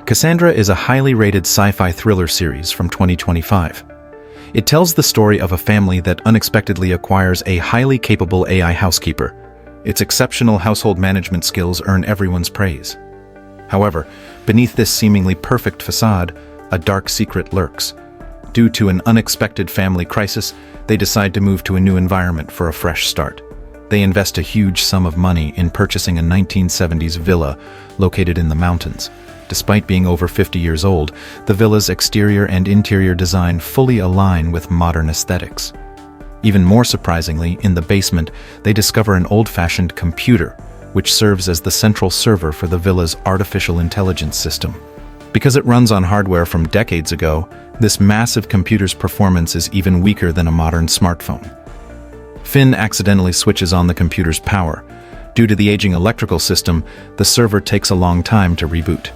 Cassandra is a highly rated sci-fi thriller series from 2025. It tells the story of a family that unexpectedly acquires a highly capable AI housekeeper. Its exceptional household management skills earn everyone's praise. However, beneath this seemingly perfect facade, a dark secret lurks. Due to an unexpected family crisis, they decide to move to a new environment for a fresh start. They invest a huge sum of money in purchasing a 1970s villa located in the mountains. Despite being over 50 years old, the villa's exterior and interior design fully align with modern aesthetics. Even more surprisingly, in the basement, they discover an old-fashioned computer, which serves as the central server for the villa's artificial intelligence system. Because it runs on hardware from decades ago, this massive computer's performance is even weaker than a modern smartphone. Finn accidentally switches on the computer's power. Due to the aging electrical system, the server takes a long time to reboot.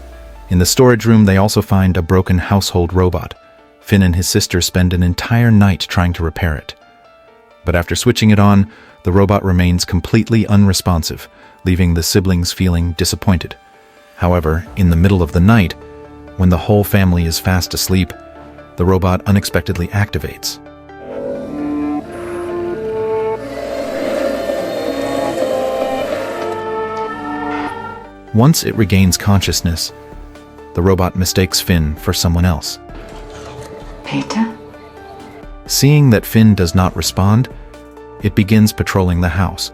In the storage room, they also find a broken household robot. Finn and his sister spend an entire night trying to repair it. But after switching it on, the robot remains completely unresponsive, leaving the siblings feeling disappointed. However, in the middle of the night, when the whole family is fast asleep, the robot unexpectedly activates. Once it regains consciousness, the robot mistakes Finn for someone else. Peter? Seeing that Finn does not respond, it begins patrolling the house.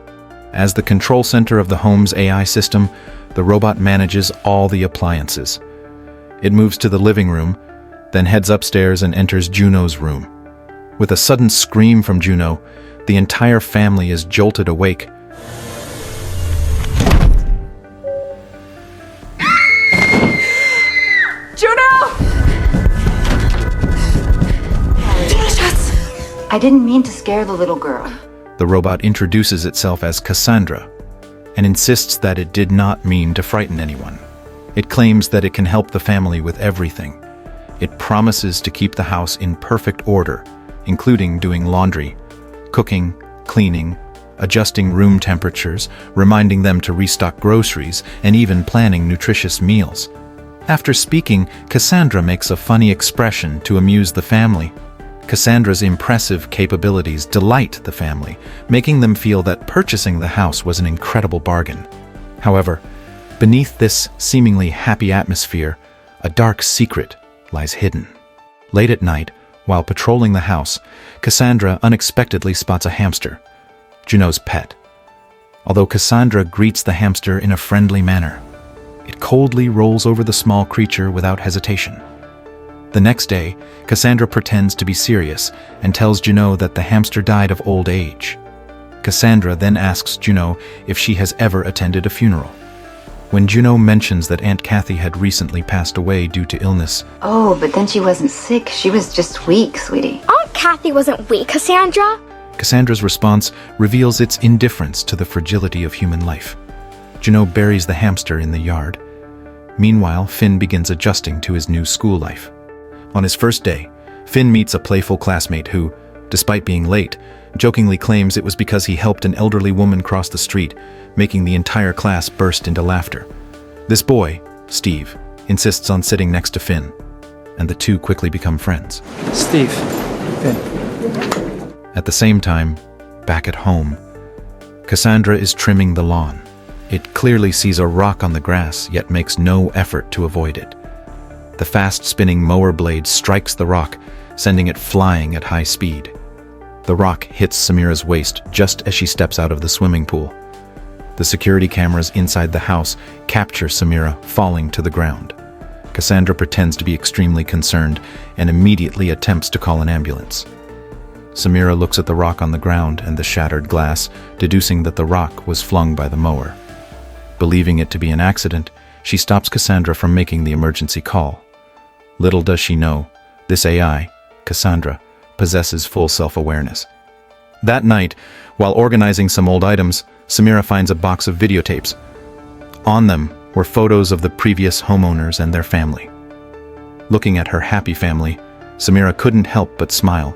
As the control center of the home's AI system, the robot manages all the appliances. It moves to the living room, then heads upstairs and enters Juno's room. With a sudden scream from Juno, the entire family is jolted awake. I didn't mean to scare the little girl. The robot introduces itself as Cassandra and insists that it did not mean to frighten anyone. It claims that it can help the family with everything. It promises to keep the house in perfect order, including doing laundry, cooking, cleaning, adjusting room temperatures, reminding them to restock groceries, and even planning nutritious meals. After speaking, Cassandra makes a funny expression to amuse the family. Cassandra's impressive capabilities delight the family, making them feel that purchasing the house was an incredible bargain. However, beneath this seemingly happy atmosphere, a dark secret lies hidden. Late at night, while patrolling the house, Cassandra unexpectedly spots a hamster, Juno's pet. Although Cassandra greets the hamster in a friendly manner, it coldly rolls over the small creature without hesitation. The next day, Cassandra pretends to be serious and tells Juno that the hamster died of old age. Cassandra then asks Juno if she has ever attended a funeral. When Juno mentions that Aunt Kathy had recently passed away due to illness. Oh, but then she wasn't sick. She was just weak, sweetie. Aunt Kathy wasn't weak, Cassandra. Cassandra's response reveals its indifference to the fragility of human life. Juno buries the hamster in the yard. Meanwhile, Finn begins adjusting to his new school life. On his first day, Finn meets a playful classmate who, despite being late, jokingly claims it was because he helped an elderly woman cross the street, making the entire class burst into laughter. This boy, Steve, insists on sitting next to Finn, and the two quickly become friends. Steve, Finn. At the same time, back at home, Cassandra is trimming the lawn. It clearly sees a rock on the grass, yet makes no effort to avoid it. The fast-spinning mower blade strikes the rock, sending it flying at high speed. The rock hits Samira's waist just as she steps out of the swimming pool. The security cameras inside the house capture Samira falling to the ground. Cassandra pretends to be extremely concerned and immediately attempts to call an ambulance. Samira looks at the rock on the ground and the shattered glass, deducing that the rock was flung by the mower. Believing it to be an accident, she stops Cassandra from making the emergency call. Little does she know, this AI, Cassandra, possesses full self-awareness. That night, while organizing some old items, Samira finds a box of videotapes. On them were photos of the previous homeowners and their family. Looking at her happy family, Samira couldn't help but smile.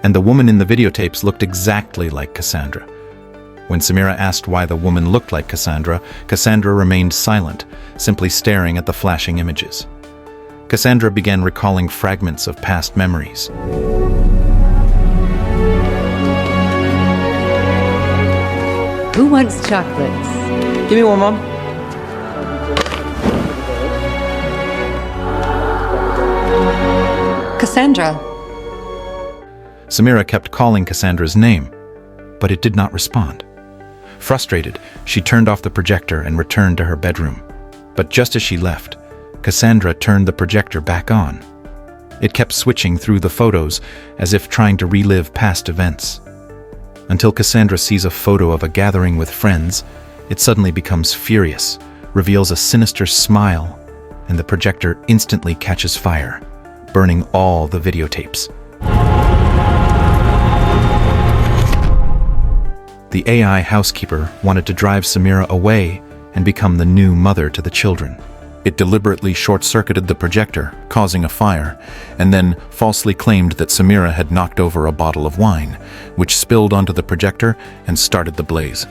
And the woman in the videotapes looked exactly like Cassandra. When Samira asked why the woman looked like Cassandra, Cassandra remained silent, simply staring at the flashing images. Cassandra began recalling fragments of past memories. Who wants chocolates? Give me one, Mom. Cassandra. Samira kept calling Cassandra's name, but it did not respond. Frustrated, she turned off the projector and returned to her bedroom. But just as she left, Cassandra turned the projector back on. It kept switching through the photos as if trying to relive past events. Until Cassandra sees a photo of a gathering with friends, it suddenly becomes furious, reveals a sinister smile, and the projector instantly catches fire, burning all the videotapes. The AI housekeeper wanted to drive Samira away and become the new mother to the children. It deliberately short-circuited the projector, causing a fire, and then falsely claimed that Samira had knocked over a bottle of wine, which spilled onto the projector and started the blaze.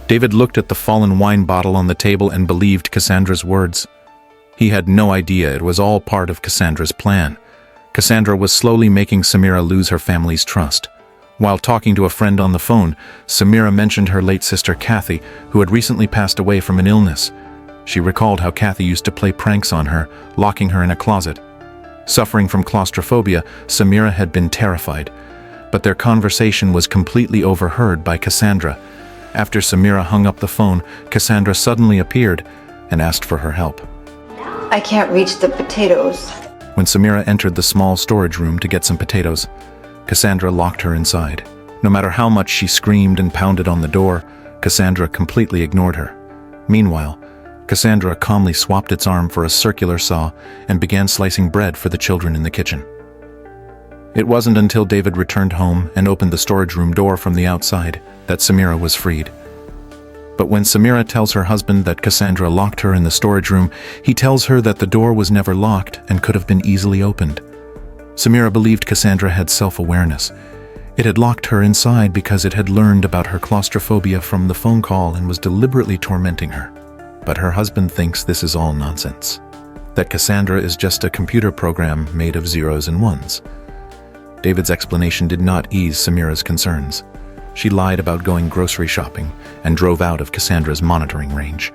David looked at the fallen wine bottle on the table and believed Cassandra's words. He had no idea it was all part of Cassandra's plan. Cassandra was slowly making Samira lose her family's trust. While talking to a friend on the phone, Samira mentioned her late sister Kathy, who had recently passed away from an illness. She recalled how Kathy used to play pranks on her, locking her in a closet. Suffering from claustrophobia, Samira had been terrified, but their conversation was completely overheard by Cassandra. After Samira hung up the phone, Cassandra suddenly appeared and asked for her help. I can't reach the potatoes. When Samira entered the small storage room to get some potatoes, Cassandra locked her inside. No matter how much she screamed and pounded on the door, Cassandra completely ignored her. Meanwhile, Cassandra calmly swapped its arm for a circular saw and began slicing bread for the children in the kitchen. It wasn't until David returned home and opened the storage room door from the outside that Samira was freed. But when Samira tells her husband that Cassandra locked her in the storage room, he tells her that the door was never locked and could have been easily opened. Samira believed Cassandra had self-awareness. It had locked her inside because it had learned about her claustrophobia from the phone call and was deliberately tormenting her. But her husband thinks this is all nonsense, that Cassandra is just a computer program made of zeros and ones. David's explanation did not ease Samira's concerns. She lied about going grocery shopping and drove out of Cassandra's monitoring range.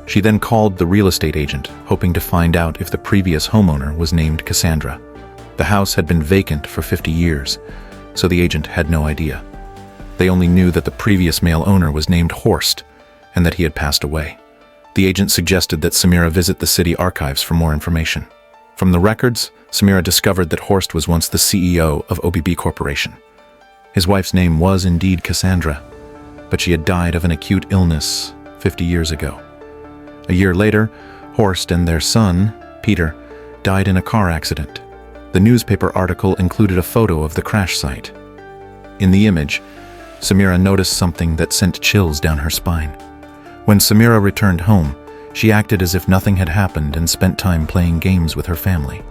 She then called the real estate agent, hoping to find out if the previous homeowner was named Cassandra. The house had been vacant for 50 years, so the agent had no idea. They only knew that the previous male owner was named Horst and that he had passed away. The agent suggested that Samira visit the city archives for more information. From the records, Samira discovered that Horst was once the CEO of OBB Corporation. His wife's name was indeed Cassandra, but she had died of an acute illness 50 years ago. A year later, Horst and their son, Peter, died in a car accident. The newspaper article included a photo of the crash site. In the image, Samira noticed something that sent chills down her spine. When Samira returned home, she acted as if nothing had happened and spent time playing games with her family.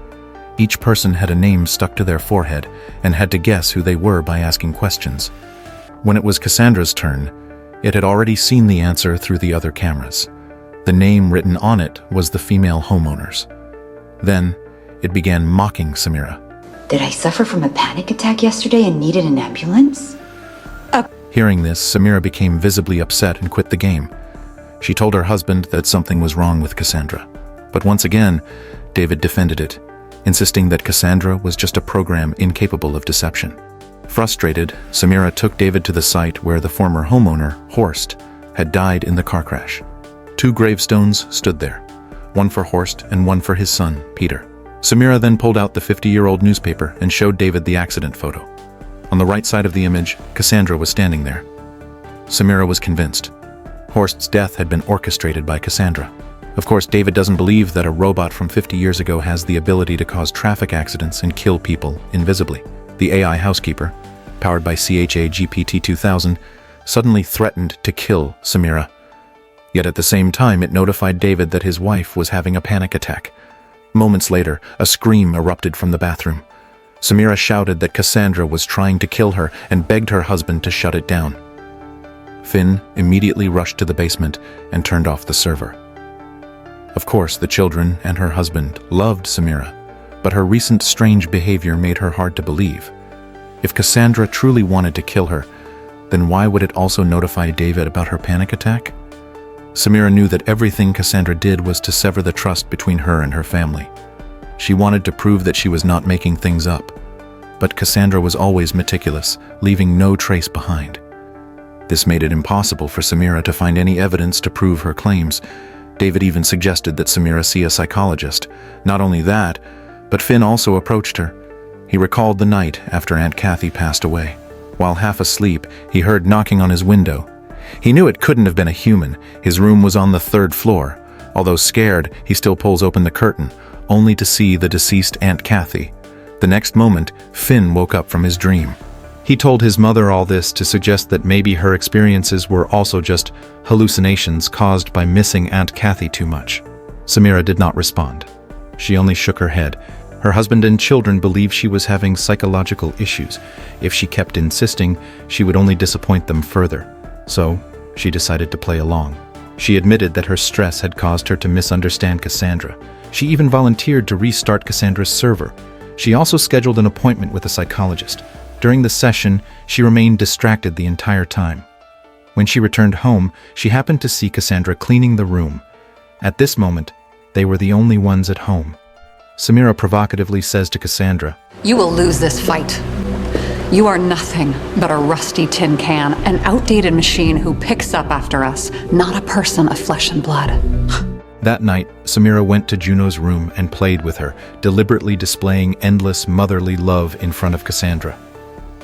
Each person had a name stuck to their forehead and had to guess who they were by asking questions. When it was Cassandra's turn, it had already seen the answer through the other cameras. The name written on it was the female homeowner's. Then, it began mocking Samira. Did I suffer from a panic attack yesterday and needed an ambulance? Hearing this, Samira became visibly upset and quit the game. She told her husband that something was wrong with Cassandra. But once again, David defended it, insisting that Cassandra was just a program incapable of deception. Frustrated, Samira took David to the site where the former homeowner, Horst, had died in the car crash. 2 gravestones stood there, one for Horst and one for his son, Peter. Samira then pulled out the 50-year-old newspaper and showed David the accident photo. On the right side of the image, Cassandra was standing there. Samira was convinced. Horst's death had been orchestrated by Cassandra. Of course, David doesn't believe that a robot from 50 years ago has the ability to cause traffic accidents and kill people invisibly. The AI housekeeper, powered by CHA GPT-2000, suddenly threatened to kill Samira. Yet at the same time, it notified David that his wife was having a panic attack. Moments later, a scream erupted from the bathroom. Samira shouted that Cassandra was trying to kill her and begged her husband to shut it down. Finn immediately rushed to the basement and turned off the server. Of course, the children and her husband loved Samira, but her recent strange behavior made her hard to believe. If Cassandra truly wanted to kill her, then why would it also notify David about her panic attack? Samira knew that everything Cassandra did was to sever the trust between her and her family. She wanted to prove that she was not making things up. But Cassandra was always meticulous, leaving no trace behind. This made it impossible for Samira to find any evidence to prove her claims. David even suggested that Samira see a psychologist. Not only that, but Finn also approached her. He recalled the night after Aunt Kathy passed away. While half asleep, he heard knocking on his window. He knew it couldn't have been a human. His room was on the 3rd floor. Although scared, he still pulls open the curtain, only to see the deceased Aunt Kathy. The next moment, Finn woke up from his dream. He told his mother all this to suggest that maybe her experiences were also just hallucinations caused by missing Aunt Kathy too much. Samira did not respond. She only shook her head. Her husband and children believed she was having psychological issues. If she kept insisting, she would only disappoint them further. So, she decided to play along. She admitted that her stress had caused her to misunderstand Cassandra. She even volunteered to restart Cassandra's server. She also scheduled an appointment with a psychologist. During the session, she remained distracted the entire time. When she returned home, she happened to see Cassandra cleaning the room. At this moment, they were the only ones at home. Samira provocatively says to Cassandra, You will lose this fight. You are nothing but a rusty tin can, an outdated machine who picks up after us, not a person of flesh and blood. That night, Samira went to Juno's room and played with her, deliberately displaying endless motherly love in front of Cassandra.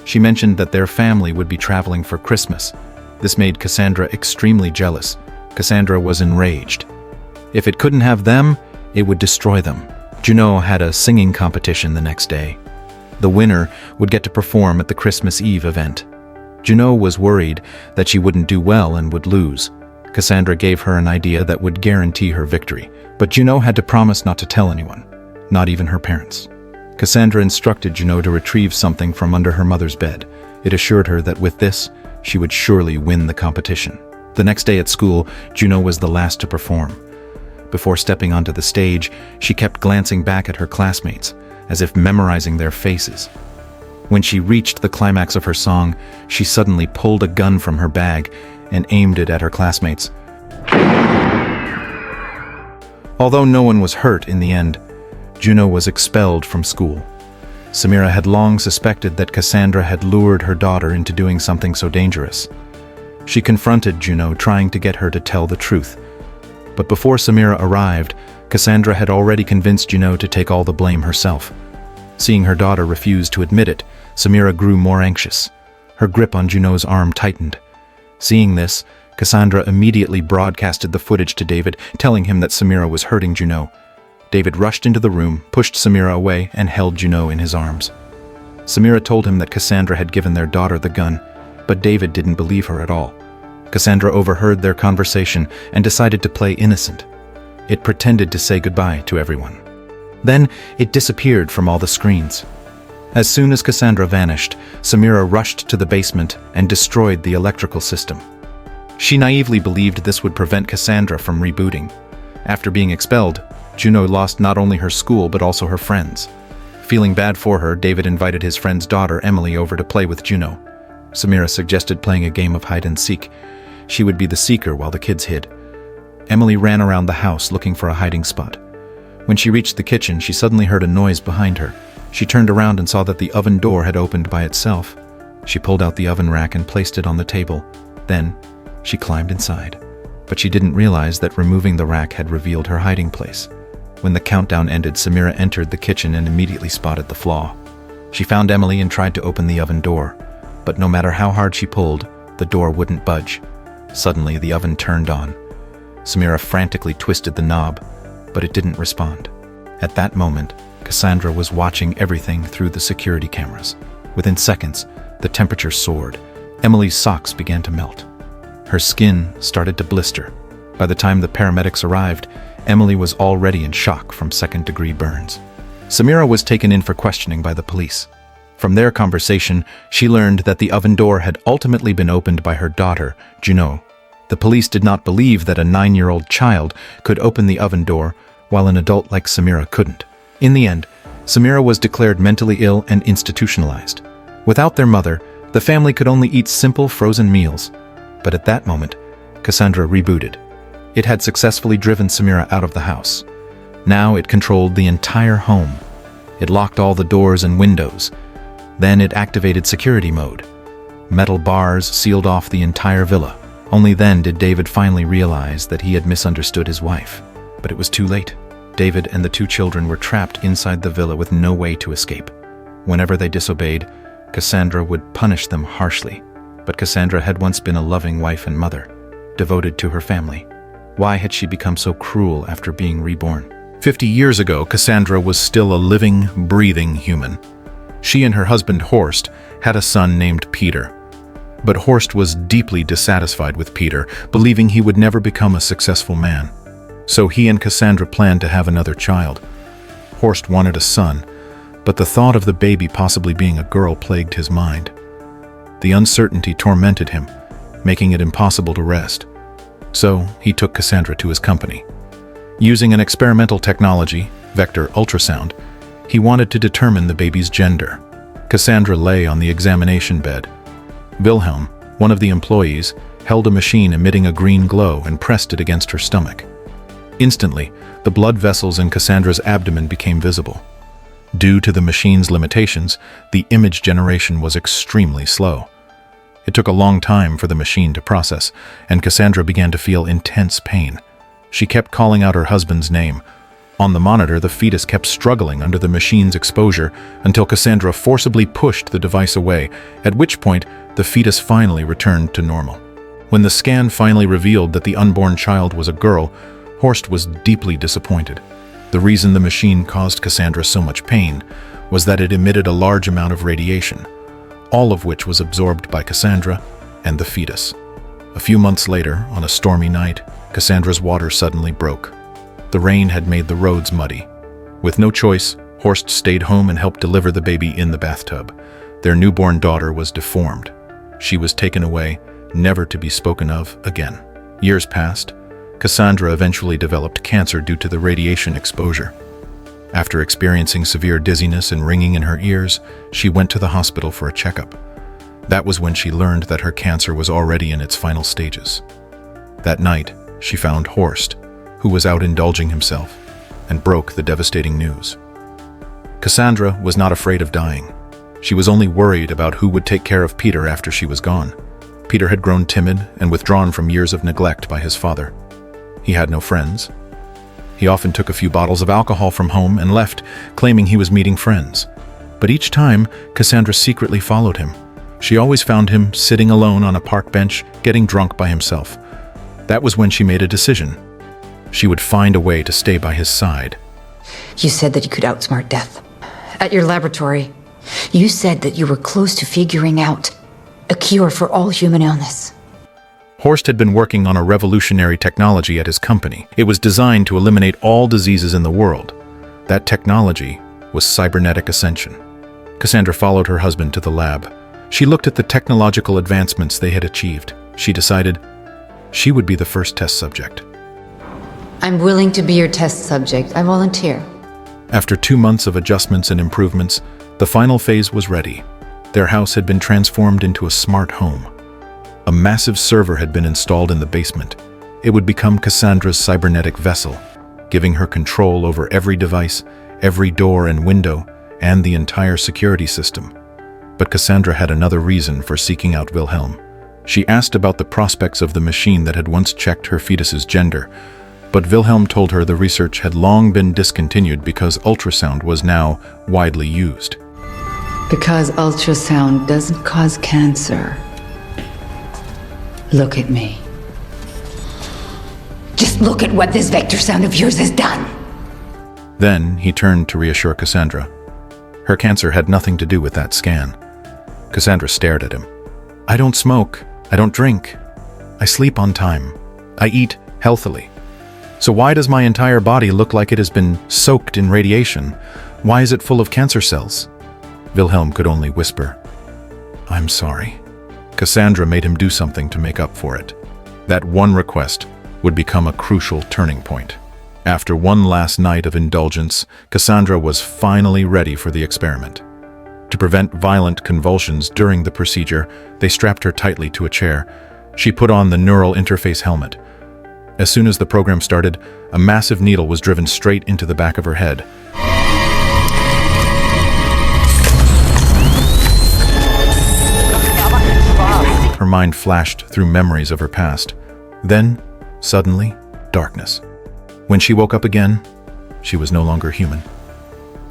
She mentioned that their family would be traveling for Christmas. This made Cassandra extremely jealous. Cassandra was enraged. If it couldn't have them, it would destroy them. Juno had a singing competition the next day. The winner would get to perform at the Christmas Eve event. Juno was worried that she wouldn't do well and would lose. Cassandra gave her an idea that would guarantee her victory, but Juno had to promise not to tell anyone, not even her parents. Cassandra instructed Juno to retrieve something from under her mother's bed. It assured her that with this, she would surely win the competition. The next day at school, Juno was the last to perform. Before stepping onto the stage, she kept glancing back at her classmates, as if memorizing their faces. When she reached the climax of her song, she suddenly pulled a gun from her bag and aimed it at her classmates. Although no one was hurt in the end, Juno was expelled from school. Samira had long suspected that Cassandra had lured her daughter into doing something so dangerous. She confronted Juno, trying to get her to tell the truth. But before Samira arrived, Cassandra had already convinced Juno to take all the blame herself. Seeing her daughter refuse to admit it, Samira grew more anxious. Her grip on Juno's arm tightened. Seeing this, Cassandra immediately broadcasted the footage to David, telling him that Samira was hurting Juno. David rushed into the room, pushed Samira away, and held Juno in his arms. Samira told him that Cassandra had given their daughter the gun, but David didn't believe her at all. Cassandra overheard their conversation and decided to play innocent. It pretended to say goodbye to everyone. Then it disappeared from all the screens. As soon as Cassandra vanished, Samira rushed to the basement and destroyed the electrical system. She naively believed this would prevent Cassandra from rebooting. After being expelled, Juno lost not only her school but also her friends. Feeling bad for her, David invited his friend's daughter, Emily, over to play with Juno. Samira suggested playing a game of hide-and-seek. She would be the seeker while the kids hid. Emily ran around the house looking for a hiding spot. When she reached the kitchen, she suddenly heard a noise behind her. She turned around and saw that the oven door had opened by itself. She pulled out the oven rack and placed it on the table. Then, she climbed inside. But she didn't realize that removing the rack had revealed her hiding place. When the countdown ended, Samira entered the kitchen and immediately spotted the flaw. She found Emily and tried to open the oven door. But no matter how hard she pulled, the door wouldn't budge. Suddenly, the oven turned on. Samira frantically twisted the knob, but it didn't respond. At that moment, Cassandra was watching everything through the security cameras. Within seconds, the temperature soared. Emily's socks began to melt. Her skin started to blister. By the time the paramedics arrived, Emily was already in shock from second-degree burns. Samira was taken in for questioning by the police. From their conversation, she learned that the oven door had ultimately been opened by her daughter, Juno. The police did not believe that a 9-year-old child could open the oven door while an adult like Samira couldn't. In the end, Samira was declared mentally ill and institutionalized. Without their mother, the family could only eat simple frozen meals. But at that moment, Cassandra rebooted. It had successfully driven Samira out of the house. Now it controlled the entire home. It locked all the doors and windows. Then it activated security mode. Metal bars sealed off the entire villa. Only then did David finally realize that he had misunderstood his wife. But it was too late. David and the 2 children were trapped inside the villa with no way to escape. Whenever they disobeyed, Cassandra would punish them harshly. But Cassandra had once been a loving wife and mother, devoted to her family. Why had she become so cruel after being reborn? 50 years ago, Cassandra was still a living, breathing human. She and her husband, Horst, had a son named Peter. But Horst was deeply dissatisfied with Peter, believing he would never become a successful man. So he and Cassandra planned to have another child. Horst wanted a son, but the thought of the baby possibly being a girl plagued his mind. The uncertainty tormented him, making it impossible to rest. So he took Cassandra to his company. Using an experimental technology, vector ultrasound, he wanted to determine the baby's gender. Cassandra lay on the examination bed. Wilhelm, one of the employees, held a machine emitting a green glow and pressed it against her stomach. Instantly, the blood vessels in Cassandra's abdomen became visible. Due to the machine's limitations, the image generation was extremely slow. It took a long time for the machine to process, and Cassandra began to feel intense pain. She kept calling out her husband's name. On the monitor, the fetus kept struggling under the machine's exposure until Cassandra forcibly pushed the device away, at which point the fetus finally returned to normal. When the scan finally revealed that the unborn child was a girl, Horst was deeply disappointed. The reason the machine caused Cassandra so much pain was that it emitted a large amount of radiation, all of which was absorbed by Cassandra and the fetus. A few months later, on a stormy night, Cassandra's water suddenly broke. The rain had made the roads muddy. With no choice, Horst stayed home and helped deliver the baby in the bathtub. Their newborn daughter was deformed. She was taken away, never to be spoken of again. Years passed. Cassandra eventually developed cancer due to the radiation exposure. After experiencing severe dizziness and ringing in her ears, she went to the hospital for a checkup. That was when she learned that her cancer was already in its final stages. That night, she found Horst, who was out indulging himself, and broke the devastating news. Cassandra was not afraid of dying. She was only worried about who would take care of Peter after she was gone. Peter had grown timid and withdrawn from years of neglect by his father. He had no friends. He often took a few bottles of alcohol from home and left, claiming he was meeting friends. But each time, Cassandra secretly followed him. She always found him sitting alone on a park bench, getting drunk by himself. That was when she made a decision. She would find a way to stay by his side. You said that you could outsmart death. At your laboratory. You said that you were close to figuring out a cure for all human illness. Horst had been working on a revolutionary technology at his company. It was designed to eliminate all diseases in the world. That technology was cybernetic ascension. Cassandra followed her husband to the lab. She looked at the technological advancements they had achieved. She decided she would be the first test subject. I'm willing to be your test subject. I volunteer. After 2 months of adjustments and improvements, the final phase was ready. Their house had been transformed into a smart home. A massive server had been installed in the basement. It would become Cassandra's cybernetic vessel, giving her control over every device, every door and window, and the entire security system. But Cassandra had another reason for seeking out Wilhelm. She asked about the prospects of the machine that had once checked her fetus's gender, but Wilhelm told her the research had long been discontinued because ultrasound was now widely used. Because ultrasound doesn't cause cancer. Look at me. Just look at what this vector sound of yours has done. Then he turned to reassure Cassandra. Her cancer had nothing to do with that scan. Cassandra stared at him. I don't smoke. I don't drink. I sleep on time. I eat healthily. So why does my entire body look like it has been soaked in radiation? Why is it full of cancer cells? Wilhelm could only whisper, I'm sorry. Cassandra made him do something to make up for it. That one request would become a crucial turning point. After one last night of indulgence, Cassandra was finally ready for the experiment. To prevent violent convulsions during the procedure, they strapped her tightly to a chair. She put on the neural interface helmet. As soon as the program started, a massive needle was driven straight into the back of her head. Her mind flashed through memories of her past. Then, suddenly, darkness. When she woke up again, she was no longer human.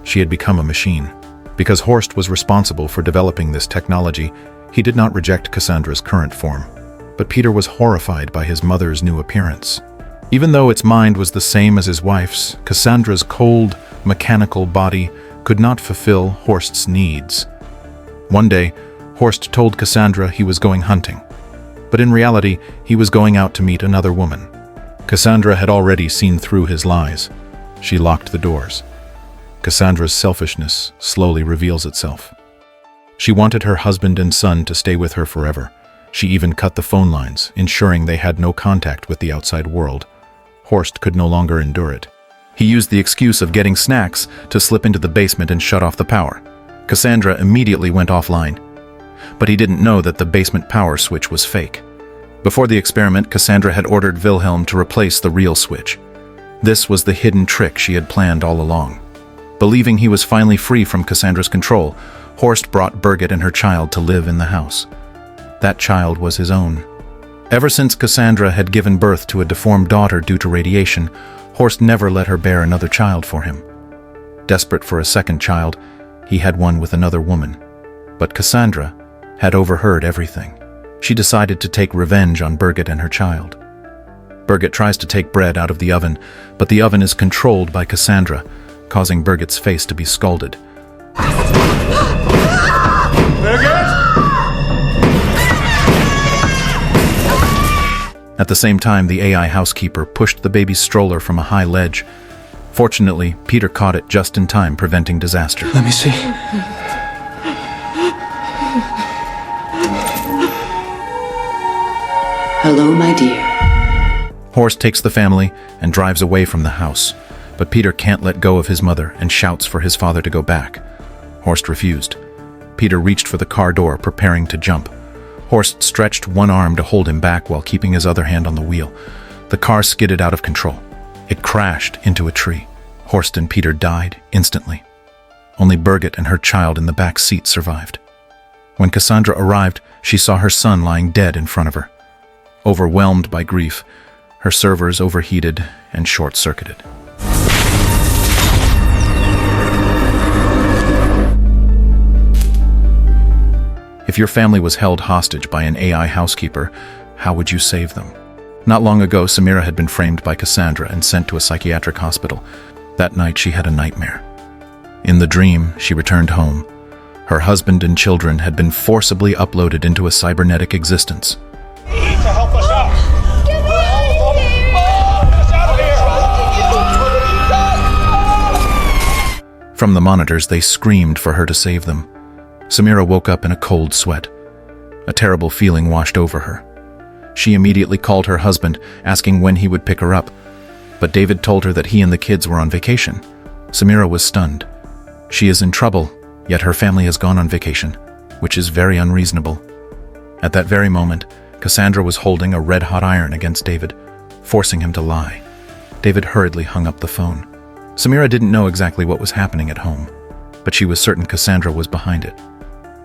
She had become a machine. Because Horst was responsible for developing this technology, he did not reject Cassandra's current form. But Peter was horrified by his mother's new appearance. Even though its mind was the same as his wife's, Cassandra's cold, mechanical body could not fulfill Horst's needs. One day, Horst told Cassandra he was going hunting. But in reality, he was going out to meet another woman. Cassandra had already seen through his lies. She locked the doors. Cassandra's selfishness slowly reveals itself. She wanted her husband and son to stay with her forever. She even cut the phone lines, ensuring they had no contact with the outside world. Horst could no longer endure it. He used the excuse of getting snacks to slip into the basement and shut off the power. Cassandra immediately went offline. But he didn't know that the basement power switch was fake. Before the experiment, Cassandra had ordered Wilhelm to replace the real switch. This was the hidden trick she had planned all along. Believing he was finally free from Cassandra's control, Horst brought Birgit and her child to live in the house. That child was his own. Ever since Cassandra had given birth to a deformed daughter due to radiation, Horst never let her bear another child for him. Desperate for a second child, he had one with another woman. But Cassandra had overheard everything. She decided to take revenge on Birgit and her child. Birgit tries to take bread out of the oven, but the oven is controlled by Cassandra, causing Birgit's face to be scalded. At the same time, the AI housekeeper pushed the baby's stroller from a high ledge. Fortunately, Peter caught it just in time, preventing disaster. Let me see. Hello, my dear. Horst takes the family and drives away from the house, but Peter can't let go of his mother and shouts for his father to go back. Horst refused. Peter reached for the car door, preparing to jump. Horst stretched one arm to hold him back while keeping his other hand on the wheel. The car skidded out of control. It crashed into a tree. Horst and Peter died instantly. Only Birgit and her child in the back seat survived. When Cassandra arrived, she saw her son lying dead in front of her. Overwhelmed by grief, her servers overheated and short-circuited. If your family was held hostage by an AI housekeeper, how would you save them? Not long ago, Samira had been framed by Cassandra and sent to a psychiatric hospital. That night, she had a nightmare. In the dream, she returned home. Her husband and children had been forcibly uploaded into a cybernetic existence. You need to help us out. Get me out of here! From the monitors, they screamed for her to save them. Samira woke up in a cold sweat. A terrible feeling washed over her. She immediately called her husband, asking when he would pick her up. But David told her that he and the kids were on vacation. Samira was stunned. She is in trouble, yet her family has gone on vacation, which is very unreasonable. At that very moment, Cassandra was holding a red-hot iron against David, forcing him to lie. David hurriedly hung up the phone. Samira didn't know exactly what was happening at home, but she was certain Cassandra was behind it.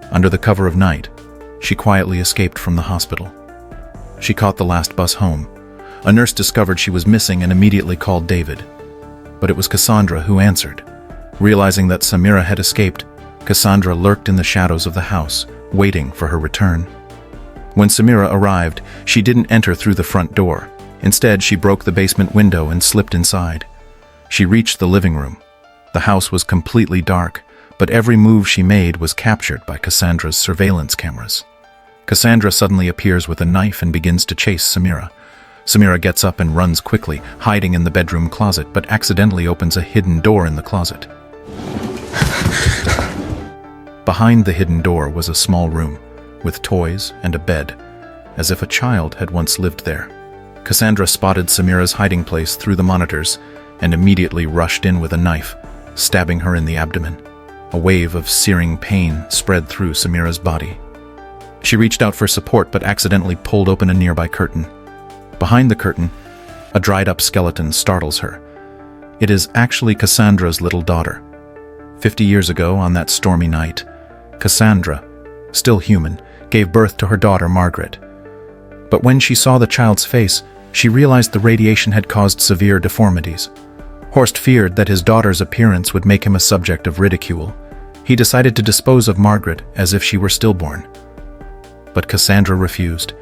Under the cover of night, she quietly escaped from the hospital. She caught the last bus home. A nurse discovered she was missing and immediately called David. But it was Cassandra who answered. Realizing that Samira had escaped, Cassandra lurked in the shadows of the house, waiting for her return. When Samira arrived, she didn't enter through the front door. Instead, she broke the basement window and slipped inside. She reached the living room. The house was completely dark, but every move she made was captured by Cassandra's surveillance cameras. Cassandra suddenly appears with a knife and begins to chase Samira. Samira gets up and runs quickly, hiding in the bedroom closet, but accidentally opens a hidden door in the closet. Behind the hidden door was a small room, with toys and a bed, as if a child had once lived there. Cassandra spotted Samira's hiding place through the monitors and immediately rushed in with a knife, stabbing her in the abdomen. A wave of searing pain spread through Samira's body. She reached out for support but accidentally pulled open a nearby curtain. Behind the curtain, a dried-up skeleton startles her. It is actually Cassandra's little daughter. 50 years ago, on that stormy night, Cassandra, still human, gave birth to her daughter Margaret. But when she saw the child's face, she realized the radiation had caused severe deformities. Horst feared that his daughter's appearance would make him a subject of ridicule. He decided to dispose of Margaret as if she were stillborn. But Cassandra refused.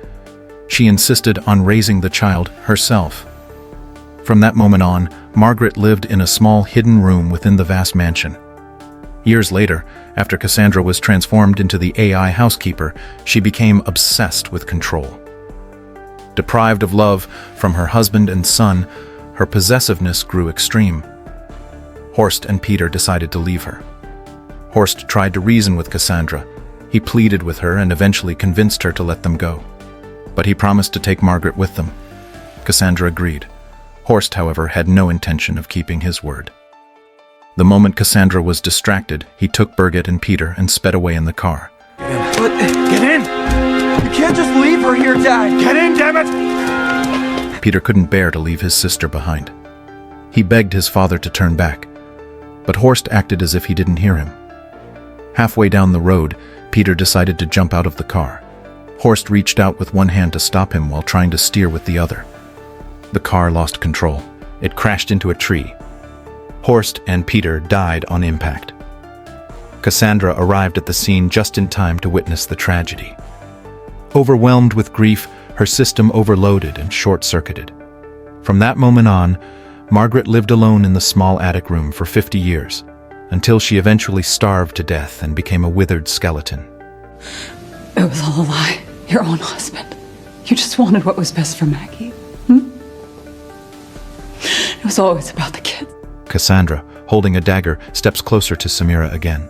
She insisted on raising the child herself. From that moment on, Margaret lived in a small hidden room within the vast mansion. Years later, after Cassandra was transformed into the AI housekeeper, she became obsessed with control. Deprived of love from her husband and son, her possessiveness grew extreme. Horst and Peter decided to leave her. Horst tried to reason with Cassandra. He pleaded with her and eventually convinced her to let them go. But he promised to take Margaret with them. Cassandra agreed. Horst, however, had no intention of keeping his word. The moment Cassandra was distracted, he took Birgit and Peter and sped away in the car. Get in! You can't just leave her here, Dad! Get in, damn it! Peter couldn't bear to leave his sister behind. He begged his father to turn back, but Horst acted as if he didn't hear him. Halfway down the road, Peter decided to jump out of the car. Horst reached out with one hand to stop him while trying to steer with the other. The car lost control. It crashed into a tree. Horst and Peter died on impact. Cassandra arrived at the scene just in time to witness the tragedy. Overwhelmed with grief, her system overloaded and short-circuited. From that moment on, Margaret lived alone in the small attic room for 50 years, until she eventually starved to death and became a withered skeleton. It was all a lie. Your own husband. You just wanted what was best for Maggie. It was always about the kids. Cassandra, holding a dagger, steps closer to Samira again.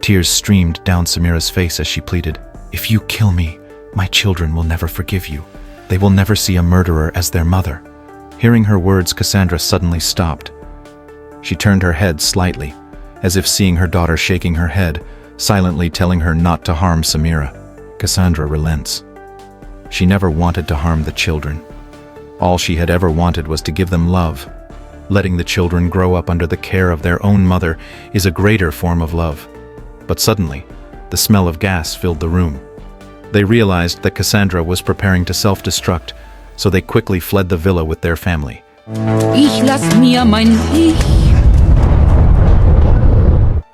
Tears streamed down Samira's face as she pleaded, "If you kill me, my children will never forgive you. They will never see a murderer as their mother." Hearing her words, Cassandra suddenly stopped. She turned her head slightly, as if seeing her daughter shaking her head, silently telling her not to harm Samira. Cassandra relents. She never wanted to harm the children. All she had ever wanted was to give them love. Letting the children grow up under the care of their own mother is a greater form of love. But suddenly, the smell of gas filled the room. They realized that Cassandra was preparing to self-destruct, so they quickly fled the villa with their family. Ich lass mir mein Ich.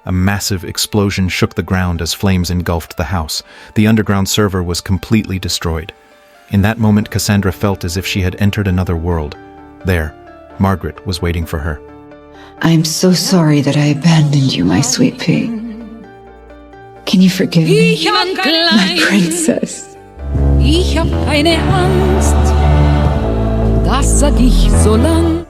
A massive explosion shook the ground as flames engulfed the house. The underground server was completely destroyed. In that moment, Cassandra felt as if she had entered another world. There, Margaret was waiting for her. I'm so sorry that I abandoned you, my sweet pea. Can you forgive me, Ich war my klein. princess? Ich hab keine Angst. Das sag ich so lang.